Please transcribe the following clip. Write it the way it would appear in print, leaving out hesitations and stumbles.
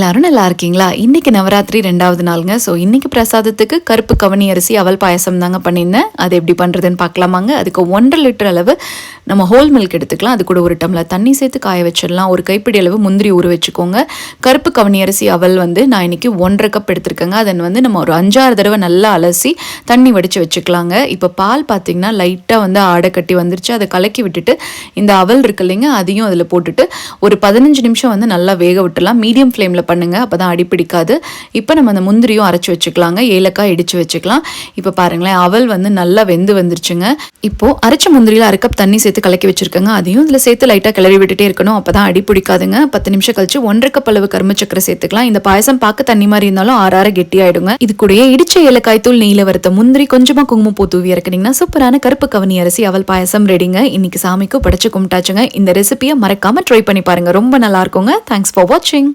எல்லாரும் நல்லா இருக்கீங்களா? இன்னைக்கு நவராத்திரி 2வது நாளுங்க. ஸோ இன்னைக்கு பிரசாதத்துக்கு கருப்பு கவனி அரிசி அவல் பாயசம் தாங்க பண்ணியிருந்தேன். அது எப்படி பண்ணுறதுன்னு பார்க்கலாமாங்க. அதுக்கு 1.5 லிட்டர் அளவு நம்ம ஹோல் மில்க் எடுத்துக்கலாம். அது கூட 1 டம்ளர் தண்ணி சேர்த்து காய வச்சிடலாம். ஒரு கைப்பிடி அளவு முந்திரி ஊற வச்சுக்கோங்க. கருப்பு கவனி அரிசி அவல் நான் இன்னைக்கு 1.5 கப் எடுத்திருக்கேங்க. அதை நம்ம ஒரு 5-6 தடவை நல்லா அலசி தண்ணி வடித்து வச்சுக்கலாங்க. இப்போ பால் பார்த்தீங்கன்னா லைட்டாக ஆடை கட்டி வந்துருச்சு. அதை கலக்கி விட்டுட்டு இந்த அவல் இருக்கு இல்லைங்க, அதையும் அதில் போட்டுட்டு ஒரு 15 நிமிஷம் நல்லா வேக விட்டுலாம். மீடியம் ஃப்ளேமில் பண்ணுங்க, அப்பதான் அடிப்பிடிக்காது. இப்போ நம்ம அந்த முந்திரியும் அரைச்சு வச்சுக்கலாங்க, ஏலக்காய் இடிச்சு வச்சுக்கலாம். இப்போ பாருங்களேன், அவல் நல்லா வெந்து வந்துருச்சுங்க. இப்போ அரைச்ச முந்திரியில் 1/2 கப் தண்ணி சேர்த்து கலக்கி வச்சிருக்கேங்க. அதையும் இதில் சேர்த்து லைட்டாக கிளறி விட்டுட்டே இருக்கணும், அப்பதான் அடிப்பிடிக்காதுங்க. 10 நிமிஷம் கழிச்சு 1.5 கப் அளவு கரும்பு சக்கரை சேர்த்துக்கலாம். இந்த பாயசம் பார்க்க தண்ணி மாதிரி இருந்தாலும் ஆறார கெட்டியாயிடுங்க. இது கூடயே இடிச்ச ஏலக்காய் தூள், நெய்யில வறுத்த முந்திரி, கொஞ்சமா குங்குமப்பூ தூவி இறக்குனீங்கன்னா சூப்பரான கருப்பு கவனி அரிசி அவல் பாயசம் ரெடிங்க. இன்னைக்கு சாமிக்கு படைச்சு கும்பிட்டாச்சுங்க. இந்த ரெசிபியை மறக்காம ட்ரை பண்ணி பாருங்க, ரொம்ப நல்லா இருக்குங்க. தேங்க்ஸ் ஃபார் வாட்சிங்.